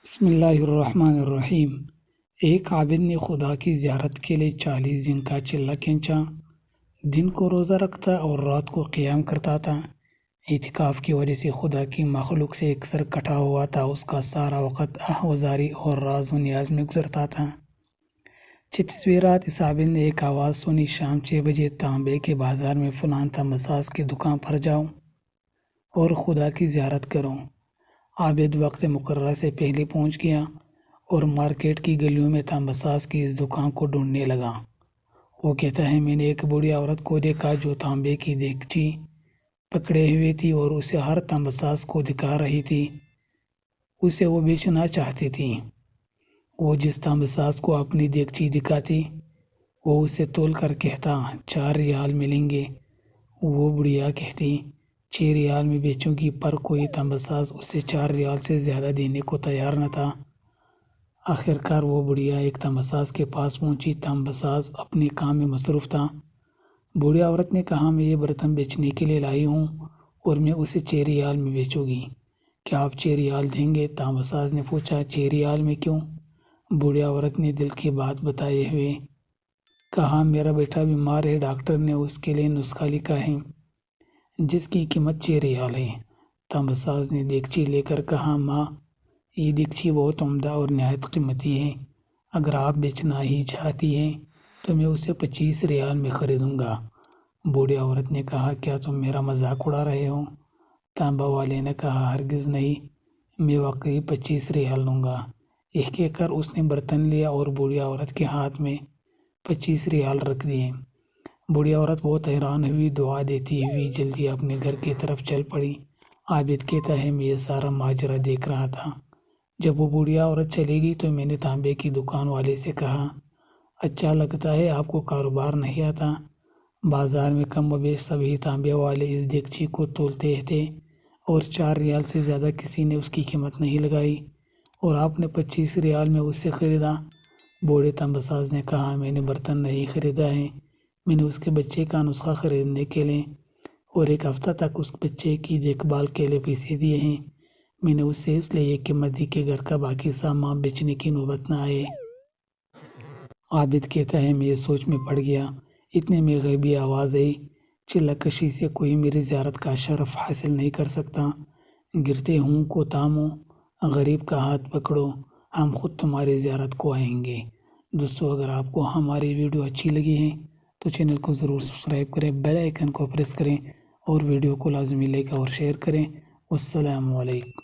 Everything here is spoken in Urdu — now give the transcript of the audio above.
بسم اللہ الرحمن الرحیم۔ ایک عابد نے خدا کی زیارت کے لیے 40 دن کا چلہ کھینچا۔ دن کو روزہ رکھتا اور رات کو قیام کرتا تھا۔ اعتکاف کی وجہ سے خدا کی مخلوق سے اکثر کٹا ہوا تھا۔ اس کا سارا وقت آہوازاری اور راز و نیاز میں گزرتا تھا۔ 36ویں رات اس عابد نے ایک آواز سنی، شام 6 بجے تانبے کے بازار میں فلاں مساج کی دکان پر جاؤ اور خدا کی زیارت کرو۔ عابد وقت مقررہ سے پہلے پہنچ گیا اور مارکیٹ کی گلیوں میں مساج کی اس دکان کو ڈھونڈنے لگا۔ وہ کہتا ہے، میں نے ایک بوڑھی عورت کو دیکھا جو تانبے کی دیگچی پکڑے ہوئے تھی اور اسے ہر مساج کو دکھا رہی تھی۔ اسے وہ بیچنا چاہتی تھی۔ وہ جس مساج کو اپنی دیگچی دکھاتی، وہ اسے تول کر کہتا 4 ریال ملیں گے۔ وہ بڑھیا کہتی 6 ریال میں بیچوں گی، پر کوئی مساج اسے 4 ریال سے زیادہ دینے کو تیار نہ تھا۔ آخرکار وہ بڑھیا ایک مساج کے پاس پہنچی۔ مساج اپنے کام میں مصروف تھا۔ بوڑھی عورت نے کہا، میں یہ برتن بیچنے کے لیے لائی ہوں اور میں اسے 6 ریال میں بیچوں گی، کیا آپ 6 ریال دیں گے؟ مساج نے پوچھا، 6 ریال میں کیوں؟ بوڑھی عورت نے دل کی بات بتائے ہوئے کہا، میرا بیٹا بیمار ہے، ڈاکٹر نے اس کے لیے نسخہ لکھا ہے جس کی قیمت 6 ریال ہے۔ مساج نے دیگچی لے کر کہا، ماں، یہ دیگچی بہت عمدہ اور نہایت قیمتی ہے۔ اگر آپ بیچنا ہی چاہتی ہیں تو میں اسے 25 ریال میں خریدوں گا۔ بوڑھی عورت نے کہا، کیا تم میرا مذاق اڑا رہے ہو؟ تانبا والے نے کہا، ہرگز نہیں، میں واقعی 25 ریال لوں گا۔ یہ کہہ کر اس نے برتن لیا اور بوڑھی عورت کے ہاتھ میں 25 ریال رکھ دیے۔ بوڑھی عورت بہت حیران ہوئی، دعا دیتی ہوئی جلدی اپنے گھر کی طرف چل پڑی۔ عابد کہتا ہے، میں یہ سارا ماجرا دیکھ رہا تھا۔ جب وہ بوڑھی عورت چلے گئی تو میں نے تانبے کی دکان والے سے کہا، اچھا لگتا ہے آپ کو کاروبار نہیں آتا۔ بازار میں کم و بیش سبھی تانبے والے اس دیگچی کو تولتے تھے اور 4 ریال سے زیادہ کسی نے اس کی قیمت نہیں لگائی، اور آپ نے 25 ریال میں اسے خریدا۔ بوڑھے مساج نے کہا، میں نے برتن نہیں خریدا ہے، میں نے اس کے بچے کا نسخہ خریدنے کے لیے اور 1 ہفتہ تک اس بچے کی دیکھ بھال کے لیے پیسے دیے ہیں۔ میں نے اسے اس لیے یہ قیمت دی کہ گھر کا باقی سامان بیچنے کی نوبت نہ آئے۔ عابد کہتا ہے، میں یہ سوچ میں پڑ گیا، اتنے میں غیبی آواز آئی، چلہ کشی سے کوئی میری زیارت کا شرف حاصل نہیں کر سکتا۔ گرتے ہوں کو تھامو، غریب کا ہاتھ پکڑو، ہم خود تمہاری زیارت کو آئیں گے۔ دوستو، اگر آپ کو ہماری ویڈیو اچھی لگی ہے تو چینل کو ضرور سبسکرائب کریں، بیل آئیکن کو پریس کریں اور ویڈیو کو لازمی لائک اور شیئر کریں۔ والسلام علیکم۔